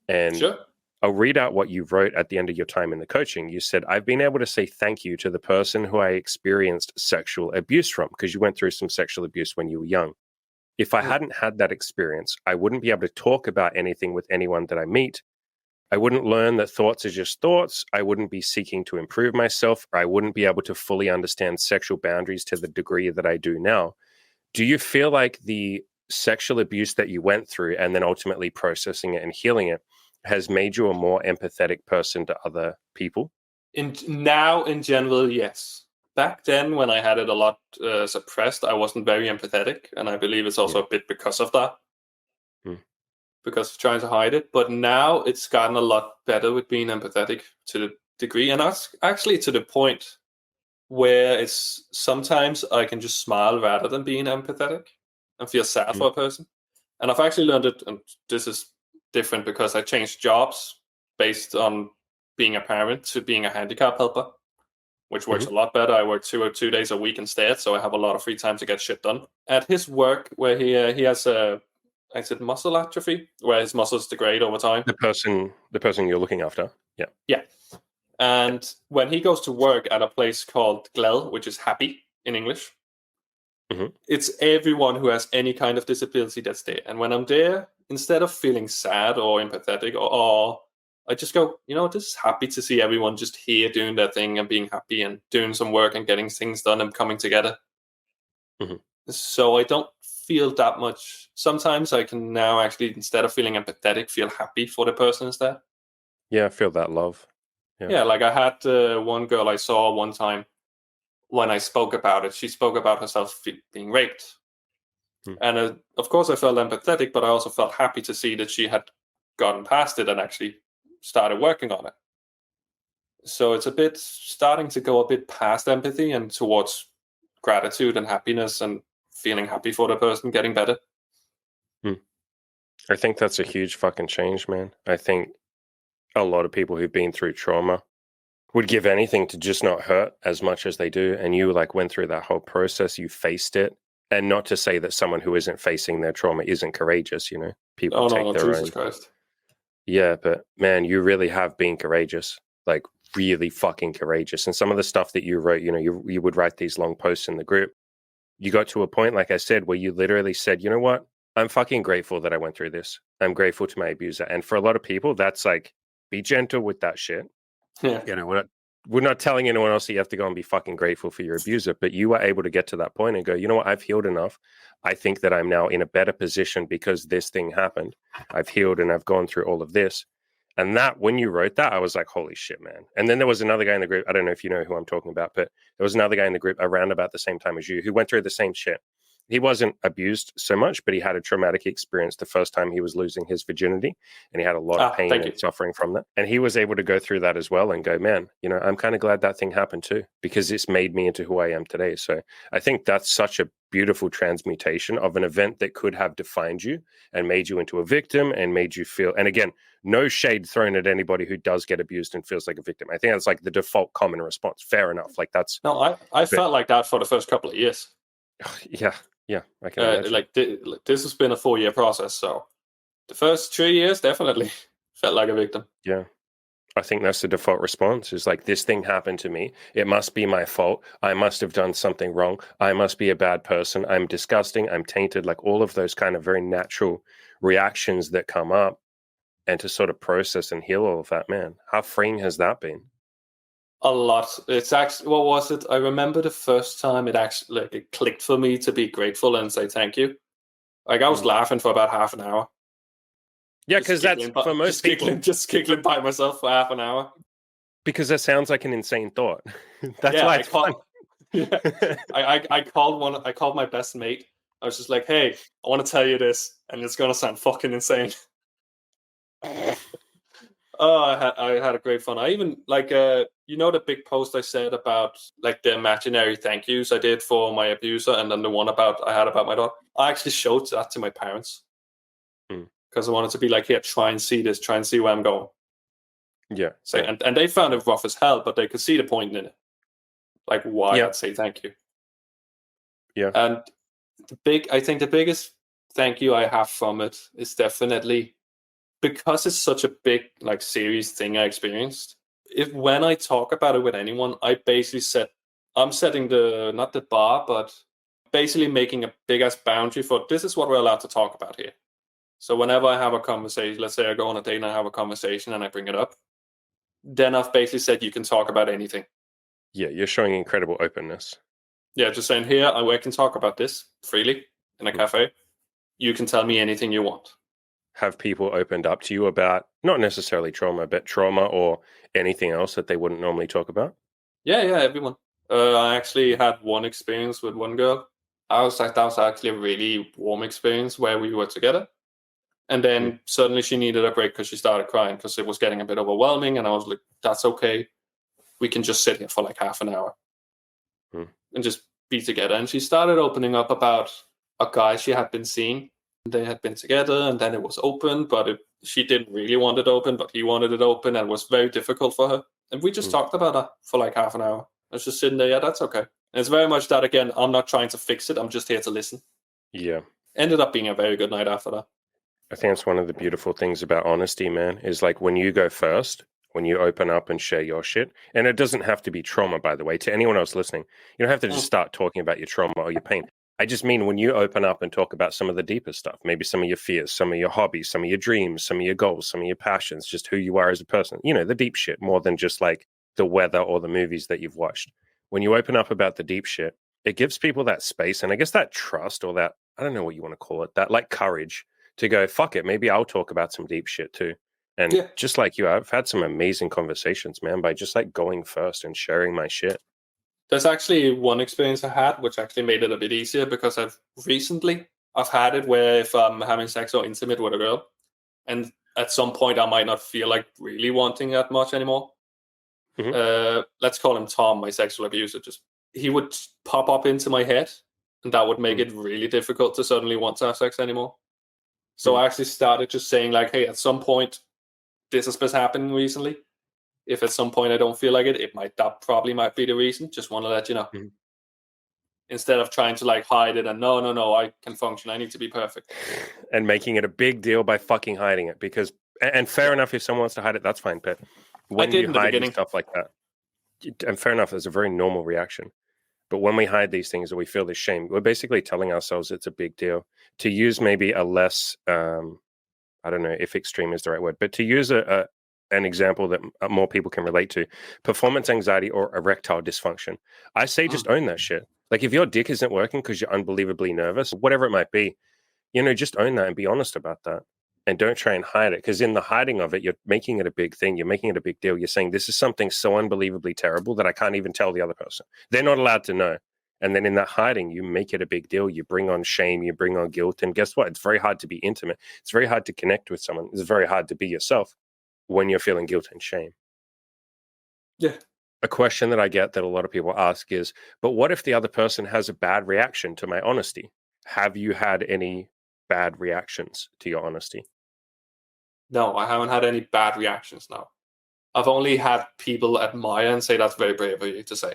S2: And
S1: sure.
S2: I'll read out what you wrote at the end of your time in the coaching. You said, I've been able to say thank you to the person who I experienced sexual abuse from, because you went through some sexual abuse when you were young. If I hadn't had that experience, I wouldn't be able to talk about anything with anyone that I meet. I wouldn't learn that thoughts are just thoughts. I wouldn't be seeking to improve myself, or I wouldn't be able to fully understand sexual boundaries to the degree that I do now. Do you feel like the sexual abuse that you went through and then ultimately processing it and healing it has made you a more empathetic person to other people?
S1: Now, in general, yes. Back then, when I had it a lot suppressed, I wasn't very empathetic, and I believe it's also a bit because of that. Because of trying to hide it. But now it's gotten a lot better with being empathetic to the degree. And that's actually to the point where it's sometimes I can just smile rather than being empathetic and feel sad for a person. And I've actually learned it, and this is different because I changed jobs based on being a parent to being a handicap helper, which works a lot better. I work 2 days a week instead, so I have a lot of free time to get shit done. At his work, where he has muscle atrophy, where his muscles degrade over time.
S2: The person you're looking after. Yeah.
S1: Yeah. And when he goes to work at a place called GLEL, which is happy in English, it's everyone who has any kind of disability that's there. And when I'm there, instead of feeling sad or empathetic or I just go, this is happy to see everyone just here doing their thing and being happy and doing some work and getting things done and coming together. So I don't feel that much. Sometimes I can now actually, instead of feeling empathetic, feel happy for the person instead.
S2: Yeah, I feel that love.
S1: Yeah, like I had one girl I saw one time when I spoke about it. She spoke about herself being raped. And of course I felt empathetic, but I also felt happy to see that she had gotten past it and actually started working on it. So it's a bit starting to go a bit past empathy and towards gratitude and happiness and feeling happy for the person getting better.
S2: I think that's a huge fucking change, man. I think a lot of people who've been through trauma would give anything to just not hurt as much as they do. And you went through that whole process, you faced it. And not to say that someone who isn't facing their trauma isn't courageous, people take their
S1: Jesus
S2: own.
S1: Christ.
S2: Yeah, but man, you really have been courageous, like really fucking courageous. And some of the stuff that you wrote, you would write these long posts in the group. You got to a point, like I said, where you literally said, you know what? I'm fucking grateful that I went through this. I'm grateful to my abuser. And for a lot of people, that's like, be gentle with that shit.
S1: Yeah.
S2: We're not telling anyone else that you have to go and be fucking grateful for your abuser, but you were able to get to that point and go, you know what? I've healed enough. I think that I'm now in a better position because this thing happened. I've healed and I've gone through all of this. And that, when you wrote that, I was like, holy shit, man. And then there was another guy in the group. I don't know if you know who I'm talking about, but there was another guy in the group around about the same time as you who went through the same shit. He wasn't abused so much, but he had a traumatic experience the first time he was losing his virginity. And he had a lot of pain
S1: Thank
S2: and
S1: you.
S2: suffering from that. And he was able to go through that as well and go, man, I'm kind of glad that thing happened too, because it's made me into who I am today. So I think that's such a beautiful transmutation of an event that could have defined you and made you into a victim and made you feel, and again, no shade thrown at anybody who does get abused and feels like a victim. I think that's like the default common response. Fair enough. Like that's
S1: No, I felt like that for the first couple of years.
S2: Yeah, I can imagine.
S1: This has been a 4-year process, so the first 3 years definitely felt like a victim.
S2: Yeah. I think that's the default response is like, this thing happened to me. It must be my fault. I must have done something wrong. I must be a bad person. I'm disgusting. I'm tainted. Like all of those kind of very natural reactions that come up, and to sort of process and heal all of that, man, how freeing has that been?
S1: A lot. It's actually, what was it? I remember the first time it actually it clicked for me to be grateful and say thank you. Like I was laughing for about half an hour.
S2: Yeah, because that's for most people.
S1: Just giggling by myself for half an hour.
S2: Because that sounds like an insane thought. That's
S1: yeah,
S2: why it's fun.
S1: Yeah. I called my best mate. I was just like, hey, I want to tell you this, and it's gonna sound fucking insane. Oh, I had a great fun. I even the big post I said about like the imaginary thank yous I did for my abuser, and then the one I had about my dog. I actually showed that to my parents because I wanted to be like, here, try and see this, try and see where I'm going.
S2: Yeah.
S1: So, and they found it rough as hell, but they could see the point in it, like why I'd say thank you.
S2: Yeah.
S1: And I think the biggest thank you I have from it is definitely, because it's such a big, like, serious thing I experienced. When I talk about it with anyone, I basically I'm setting not the bar, but basically making a big ass boundary for this is what we're allowed to talk about here. So whenever I have a conversation, let's say I go on a date and I have a conversation and I bring it up, then I've basically said you can talk about anything.
S2: Yeah, you're showing incredible openness.
S1: Yeah, just saying here, I can talk about this freely in a cafe. You can tell me anything you want.
S2: Have people opened up to you about not necessarily trauma, but trauma or anything else that they wouldn't normally talk about?
S1: Yeah, everyone. I actually had one experience with one girl. I was like, that was actually a really warm experience where we were together. And then suddenly she needed a break because she started crying because it was getting a bit overwhelming. And I was like, that's okay. We can just sit here for like half an hour and just be together. And she started opening up about a guy she had been seeing. They had been together and then it was open, but she didn't really want it open, but he wanted it open, and it was very difficult for her. And we just talked about that for like half an hour. I was just sitting there, yeah, that's okay. And it's very much that, again, I'm not trying to fix it. I'm just here to listen.
S2: Yeah.
S1: Ended up being a very good night after that.
S2: I think it's one of the beautiful things about honesty, man, is like when you go first, when you open up and share your shit, and it doesn't have to be trauma, by the way, to anyone else listening. You don't have to just start talking about your trauma or your pain. I just mean when you open up and talk about some of the deeper stuff, maybe some of your fears, some of your hobbies, some of your dreams, some of your goals, some of your passions, just who you are as a person, the deep shit, more than just like the weather or the movies that you've watched. When you open up about the deep shit, it gives people that space and I guess that trust, or that, I don't know what you want to call it, that like courage to go, fuck it, maybe I'll talk about some deep shit too. And just like you, I've had some amazing conversations, man, by just like going first and sharing my shit.
S1: There's actually one experience I had which actually made it a bit easier, because I've had it where if I'm having sex or intimate with a girl, and at some point I might not feel like really wanting that much anymore. Let's call him Tom, my sexual abuser. He would pop up into my head, and that would make it really difficult to suddenly want to have sex anymore. So I actually started just saying like, hey, at some point, this has been happening recently. If at some point I don't feel like it, that probably might be the reason. Just want to let you know. Instead of trying to like hide it and no, I can function. I need to be perfect.
S2: And making it a big deal by fucking hiding it. Because, and fair enough, if someone wants to hide it, that's fine. But when you hide stuff like that, and fair enough, there's a very normal reaction. But when we hide these things or we feel this shame, we're basically telling ourselves it's a big deal. To use maybe a less, I don't know if extreme is the right word, but to use an example that more people can relate to, performance anxiety or erectile dysfunction. I say just own that shit. Like if your dick isn't working because you're unbelievably nervous, whatever it might be, just own that and be honest about that. and don't try and hide it, because in the hiding of it, you're making it a big thing. You're making it a big deal. You're saying this is something so unbelievably terrible that I can't even tell the other person. They're not allowed to know. And then in that hiding, you make it a big deal. You bring on shame, you bring on guilt. And guess what? It's very hard to be intimate. It's very hard to connect with someone. It's very hard to be yourself when you're feeling guilt and shame.
S1: Yeah.
S2: A question that I get that a lot of people ask is, but what if the other person has a bad reaction to my honesty? Have you had any bad reactions to your honesty?
S1: No, I haven't had any bad reactions now. I've only had people admire and say that's very brave of you to say.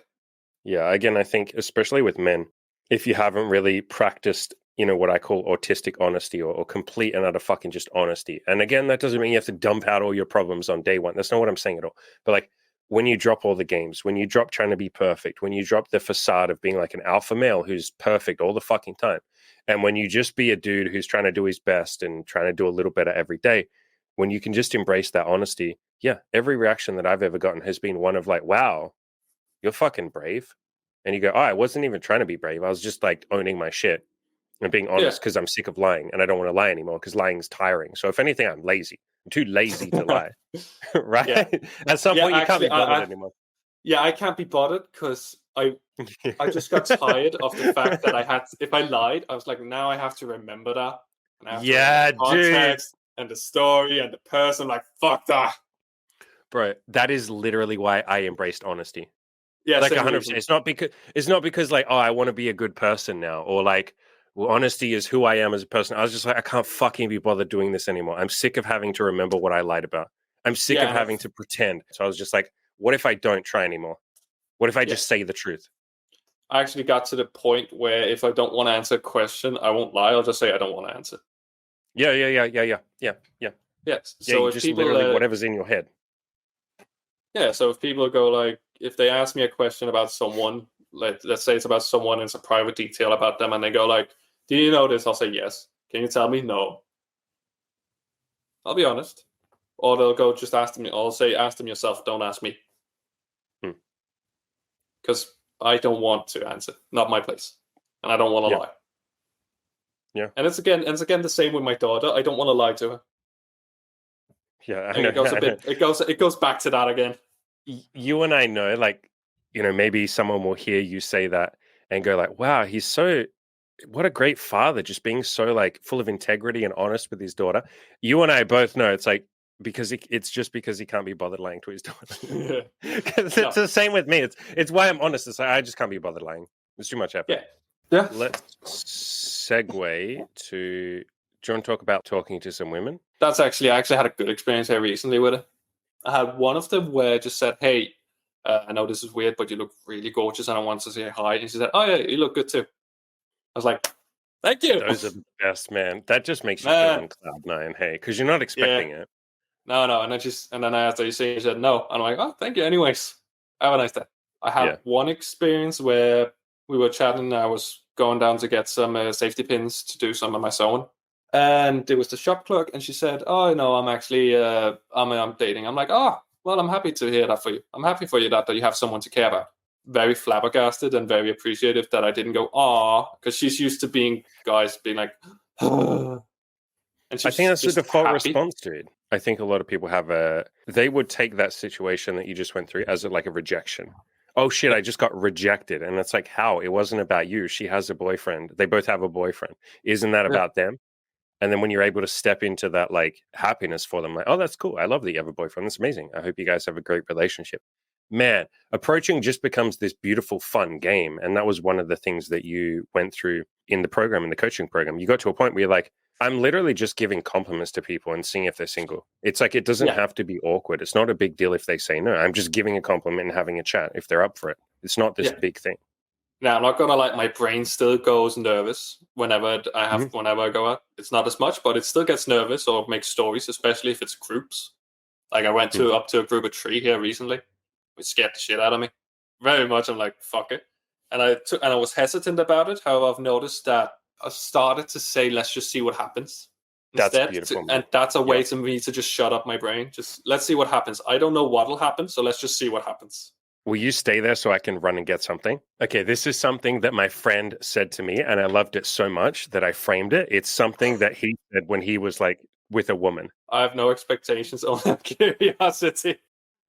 S2: Yeah, again, I think especially with men, if you haven't really practiced, what I call autistic honesty or complete and utter fucking just honesty. And again, that doesn't mean you have to dump out all your problems on day one. That's not what I'm saying at all. But like when you drop all the games, when you drop trying to be perfect, when you drop the facade of being like an alpha male who's perfect all the fucking time, and when you just be a dude who's trying to do his best and trying to do a little better every day, when you can just embrace that honesty, yeah, every reaction that I've ever gotten has been one of like, wow, you're fucking brave. And you go, oh, I wasn't even trying to be brave. I was just like owning my shit and being
S1: Yeah.
S2: honest because I'm sick of lying and I don't want to lie anymore because lying is tiring. So if anything, I'm lazy. I'm too lazy to lie. Right?
S1: Yeah.
S2: At some point, you can't be bothered anymore.
S1: Yeah, I can't be bothered because I just got tired of the fact that if I lied, I was like, now I have to remember that. And I have to remember the context and the story and the person. Like, fuck that.
S2: Bro, that is literally why I embraced honesty.
S1: Yeah,
S2: like 100%. It's not because like, oh, I want to be a good person now, or like, well, honesty is who I am as a person. I was just like, I can't fucking be bothered doing this anymore. I'm sick of having to remember what I lied about. I'm sick of having to pretend. So I was just like, what if I don't try anymore? What if I just say the truth?
S1: I actually got to the point where if I don't want to answer a question, I won't lie. I'll just say I don't want to answer.
S2: Yeah.
S1: Yes.
S2: So if just people, literally whatever's in your head.
S1: Yeah. So if people go like, if they ask me a question about someone, like let's say it's about someone and it's a private detail about them, and they go like, "Do you know this?" I'll say yes. Can you tell me? No. I'll be honest. Or they'll go, just ask them. I'll say, ask them yourself. Don't ask me. Because I don't want to answer. Not my place. And I don't want to lie.
S2: Yeah.
S1: And it's again the same with my daughter. I don't want to lie to her.
S2: Yeah.
S1: It goes back to that again.
S2: You and I know, like, maybe someone will hear you say that and go like, wow, what a great father, just being so like full of integrity and honest with his daughter. You and I both know it's like, it's just because he can't be bothered lying to his daughter. It's the same with me. It's why I'm honest. It's like, I just can't be bothered lying. It's too much effort.
S1: Yeah.
S2: Let's segue to. Do you want to talk about talking to some women?
S1: I actually had a good experience here recently with it. I had one of them where I just said, "Hey, I know this is weird, but you look really gorgeous, and I want to say hi." And she said, "Oh yeah, you look good too." I was like, "Thank you."
S2: Those are the best, man. That just makes you feel on cloud nine, hey, because you're not expecting it.
S1: No, and then I asked her, you see, she said no. And I'm like, oh, thank you. Anyways, have a nice day. I had one experience where we were chatting. I was going down to get some safety pins to do some of my sewing. And it was the shop clerk, and she said, oh, no, I'm actually, I'm dating. I'm like, oh, well, I'm happy to hear that for you. I'm happy for you that you have someone to care about. Very flabbergasted and very appreciative that I didn't go, aw, because she's used to guys being like,
S2: I think that's the default response to it. I think a lot of people they would take that situation that you just went through as a rejection. Oh shit, I just got rejected. And it's like, how? It wasn't about you. She has a boyfriend. They both have a boyfriend. Isn't that about them? And then when you're able to step into that happiness for them, like, oh, that's cool. I love that you have a boyfriend. That's amazing. I hope you guys have a great relationship. Man, approaching just becomes this beautiful, fun game. And that was one of the things that you went through in the program, in the coaching program. You got to a point where you're like, I'm literally just giving compliments to people and seeing if they're single. It's like, it doesn't have to be awkward. It's not a big deal if they say no. I'm just giving a compliment and having a chat if they're up for it. It's not this big thing.
S1: Now, I'm not gonna my brain still goes nervous whenever I go out. It's not as much, but it still gets nervous or makes stories, especially if it's groups. Like I went up to a group of 3 here recently. It scared the shit out of me. Very much. I'm like, fuck it. And I was hesitant about it. However, I've noticed that I started to say, let's just see what happens.
S2: That's beautiful.
S1: And that's a way to me to just shut up my brain. Just let's see what happens. I don't know what'll happen, so let's just see what happens.
S2: Will you stay there so I can run and get something? Okay, this is something that my friend said to me, and I loved it so much that I framed it. It's something that he said when he was with a woman.
S1: I have no expectations, only curiosity.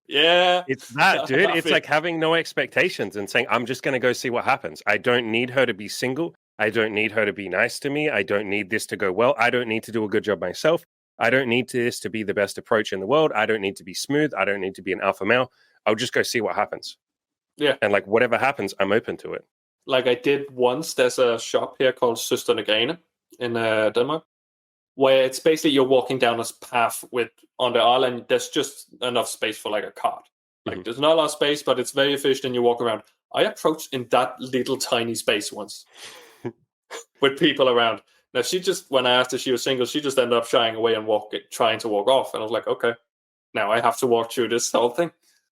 S1: Yeah,
S2: It's that, dude.
S1: I
S2: It's
S1: feel-
S2: like having no expectations and saying, I'm just going to go see what happens. I don't need her to be single. I don't need her to be nice to me. I don't need this to go well. I don't need to do a good job myself. I don't need this to be the best approach in the world. I don't need to be smooth. I don't need to be an alpha male. I'll just go see what happens.
S1: yeah.
S2: And like whatever happens, I'm open to it.
S1: Like I did once. There's a shop here called Søster Nagane in Denmark, where it's basically you're walking down this path with on the island. There's just enough space for like a cart. Like there's not a lot of space, but it's very efficient, and you walk around. I approached in that little tiny space once with people around. Now she just, when I asked if she was single, she just ended up shying away and trying to walk off. And I was like, okay, now I have to walk through this whole thing,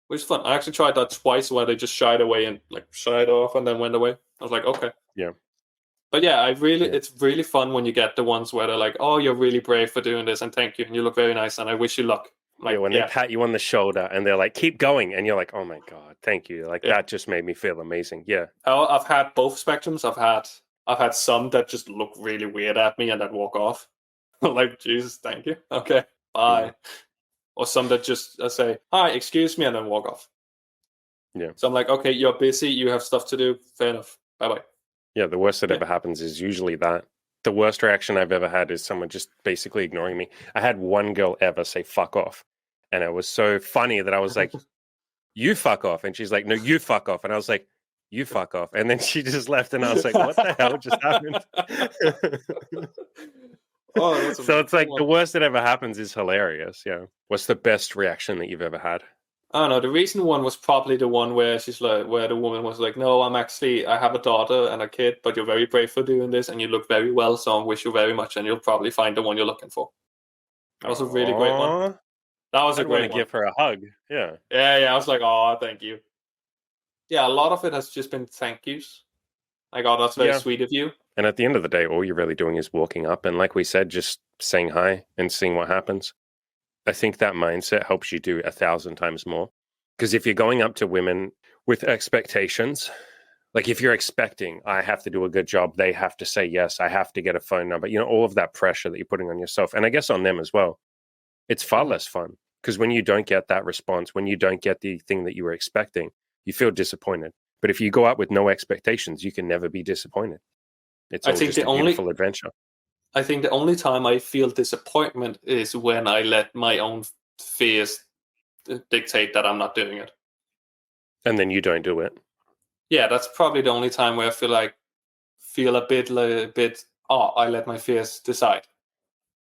S1: which is fun. I actually tried that twice where they just shied away and like shied off and then went away. I was like, okay.
S2: Yeah.
S1: But yeah, it's really fun when you get the ones where they're like, oh, you're really brave for doing this and thank you. And you look very nice and I wish you luck. Like,
S2: when they pat you on the shoulder and they're like, keep going. And you're like, oh my God, thank you. Like that just made me feel amazing. Yeah.
S1: I've had both spectrums. I've had some that just look really weird at me and that walk off. Like, Jesus, thank you. Okay, bye.
S2: Yeah.
S1: Or some that just say, hi, excuse me, and then walk off.
S2: Yeah.
S1: So I'm like, okay, you're busy. You have stuff to do. Fair enough. Bye-bye.
S2: Yeah, the worst that ever happens is usually that. The worst reaction I've ever had is someone just basically ignoring me. I had one girl ever say fuck off. And it was so funny that I was like, you fuck off. And she's like, no, you fuck off. And I was like, you fuck off. And then she just left and I was like, what the hell just happened? So it's like the worst that ever happens is hilarious. Yeah. What's the best reaction that you've ever had?
S1: I don't know. The recent one was probably the one where where the woman was like, no, I have a daughter and a kid, but you're very brave for doing this and you look very well. So I wish you very much. And you'll probably find the one you're looking for. That was a really great one. That was a great one.
S2: I want to give her a hug. Yeah.
S1: Yeah. I was like, oh, thank you. Yeah. A lot of it has just been thank yous. Like, oh, that's very sweet of you.
S2: And at the end of the day, all you're really doing is walking up. And like we said, just saying hi and seeing what happens. I think that mindset helps you do 1,000 times more. Because if you're going up to women with expectations, like if you're expecting, I have to do a good job, they have to say yes, I have to get a phone number, all of that pressure that you're putting on yourself, and I guess on them as well, it's far less fun. Because when you don't get that response, when you don't get the thing that you were expecting, you feel disappointed. But if you go out with no expectations, you can never be disappointed. It's all just a beautiful adventure.
S1: I think the only time I feel disappointment is when I let my own fears dictate that I'm not doing it.
S2: And then you don't do it. Yeah,
S1: that's probably the only time where I feel a bit, I let my fears decide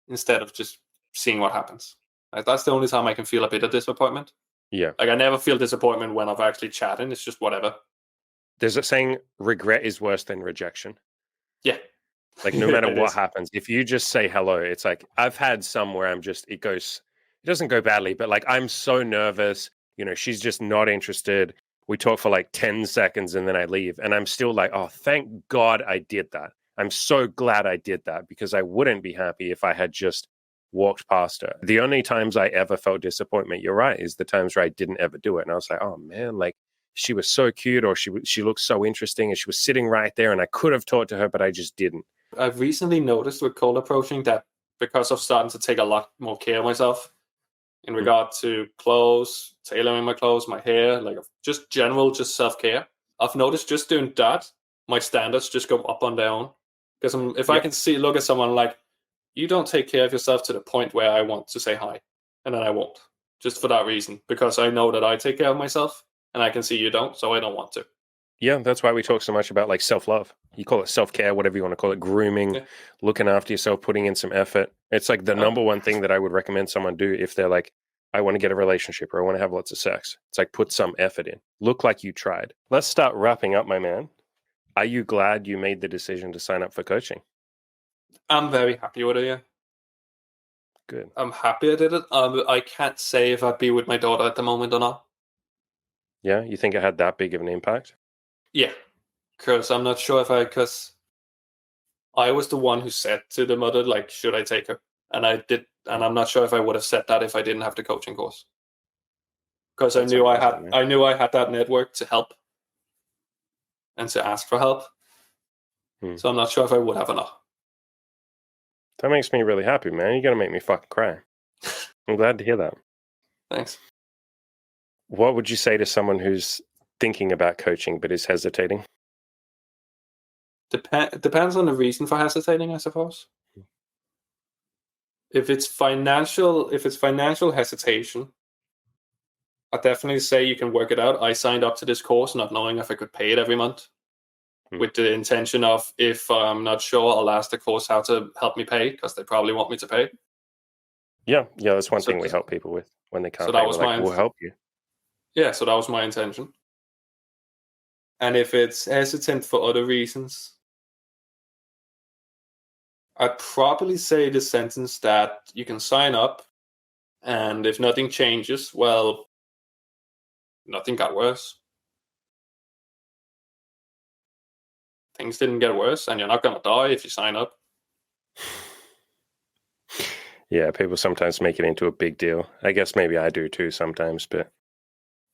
S1: instead of just seeing what happens. Like, that's the only time I can feel a bit of disappointment.
S2: Yeah.
S1: Like, I never feel disappointment when I've actually chatting. It's just whatever.
S2: There's a saying, regret is worse than rejection.
S1: Yeah.
S2: Like no matter what happens, if you just say hello, it's like I've had some where it doesn't go badly, but like I'm so nervous, she's just not interested. We talk for like 10 seconds and then I leave and I'm still like, oh, thank God I did that. I'm so glad I did that because I wouldn't be happy if I had just walked past her. The only times I ever felt disappointment, you're right, is the times where I didn't ever do it. And I was like, oh man, like she was so cute or she looked so interesting and she was sitting right there and I could have talked to her, but I just didn't.
S1: I've recently noticed with cold approaching that because of starting to take a lot more care of myself in regard to clothes, tailoring my clothes, my hair, like just self-care. I've noticed just doing that, my standards just go up and down. Because if I can look at someone like, you don't take care of yourself to the point where I want to say hi, and then I won't. Just for that reason. Because I know that I take care of myself, and I can see you don't, so I don't want to.
S2: Yeah, that's why we talk so much about like self-love. You call it self-care, whatever you want to call it, grooming, looking after yourself, putting in some effort. It's like the number one thing that I would recommend someone do if they're like, I want to get a relationship or I want to have lots of sex. It's like put some effort in. Look like you tried. Let's start wrapping up, my man. Are you glad you made the decision to sign up for coaching?
S1: I'm very happy with it, yeah.
S2: Good.
S1: I'm happy I did it. I can't say if I'd be with my daughter at the moment or not.
S2: Yeah? You think it had that big of an impact?
S1: Yeah, because I'm not sure because I was the one who said to the mother, like, should I take her? And I did, and I'm not sure if I would have said that if I didn't have the coaching course. Because I knew I had that network to help and to ask for help. So I'm not sure if I would have or not.
S2: That makes me really happy, man. You're going to make me fucking cry. I'm glad to hear that.
S1: Thanks.
S2: What would you say to someone who's thinking about coaching but is hesitating?
S1: Depends on the reason for hesitating, I suppose. If it's financial hesitation, I'd definitely say you can work it out. I signed up to this course not knowing if I could pay it every month, with the intention of, if I'm not sure, I'll ask the course how to help me pay, because they probably want me to pay.
S2: Yeah, that's one thing we help people with when they can't
S1: So that
S2: pay.
S1: was
S2: We're like, we'll help you.
S1: Yeah, so that was my intention. And if it's hesitant for other reasons, I'd probably say the sentence that you can sign up, and if nothing changes, well, nothing got worse. Things didn't get worse, and you're not going to die if you sign up.
S2: Yeah, people sometimes make it into a big deal. I guess maybe I do too sometimes, but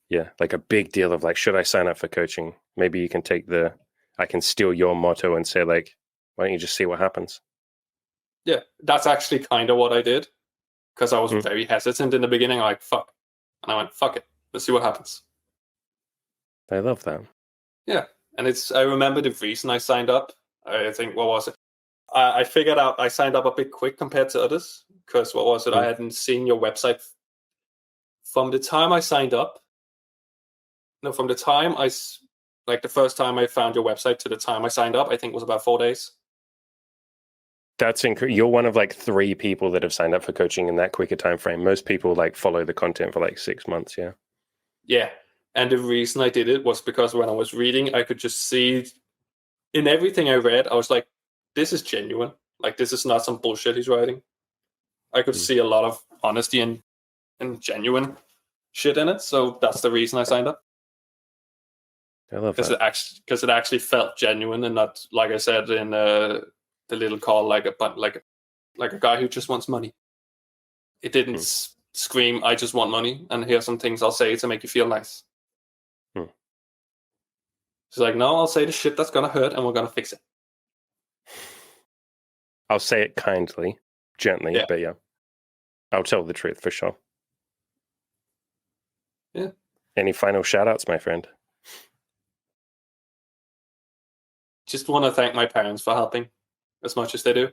S2: yeah, like a big deal of like, should I sign up for coaching? Maybe you can I can steal your motto and say like, why don't you just see what happens?
S1: Yeah, that's actually kind of what I did, because I was very hesitant in the beginning, like, fuck. And I went, fuck it, let's see what happens.
S2: I love that.
S1: Yeah, and I remember the reason I signed up. I think, what was it? I figured out I signed up a bit quick compared to others, because what was it? I hadn't seen your website from the time I signed up. No, from the time the first time I found your website to the time I signed up, I think was about 4 days.
S2: That's incredible. You're one of like 3 people that have signed up for coaching in that quicker time frame. Most people like follow the content for like 6 months. Yeah.
S1: Yeah. And the reason I did it was because when I was reading, I could just see in everything I read, I was like, this is genuine. Like, this is not some bullshit he's writing. I could see a lot of honesty and genuine shit in it. So that's the reason I signed up.
S2: I love that.
S1: Because it actually felt genuine, and not, like I said in the little call, like a guy who just wants money. It didn't scream, I just want money, and here's some things I'll say to make you feel nice. It's like, no, I'll say the shit that's going to hurt, and we're going to fix it.
S2: I'll say it kindly, gently, but yeah. I'll tell the truth for sure.
S1: Yeah.
S2: Any final shout outs, my friend?
S1: Just want to thank my parents for helping as much as they do.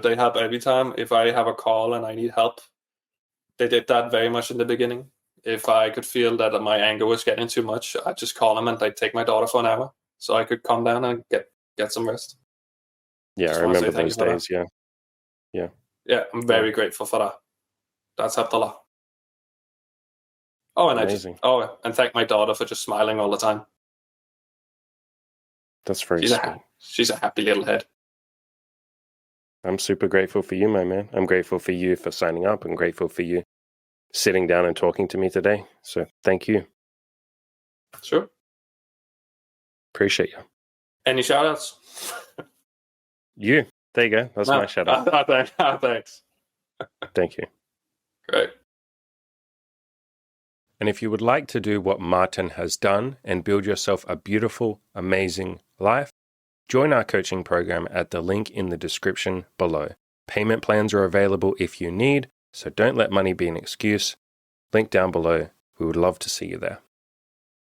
S1: They help every time. If I have a call and I need help, they did that very much in the beginning. If I could feel that my anger was getting too much, I'd just call them and I'd take my daughter for an hour so I could calm down and get some rest.
S2: Yeah, I remember those days. Yeah.
S1: Yeah, I'm very grateful for that. That's helped a lot. Oh, and
S2: amazing.
S1: And thank my daughter for just smiling all the time.
S2: That's very sweet.
S1: She's a happy little head.
S2: I'm super grateful for you, my man. I'm grateful for you for signing up. I'm grateful for you sitting down and talking to me today. So thank you.
S1: Sure.
S2: Appreciate you.
S1: Any shout outs?
S2: You. There you go. That's my shout out.
S1: Thanks.
S2: Thank you.
S1: Great.
S2: And if you would like to do what Martin has done and build yourself a beautiful, amazing life, join our coaching program at the link in the description below. Payment plans are available if you need, so don't let money be an excuse. Link down below. We would love to see you there.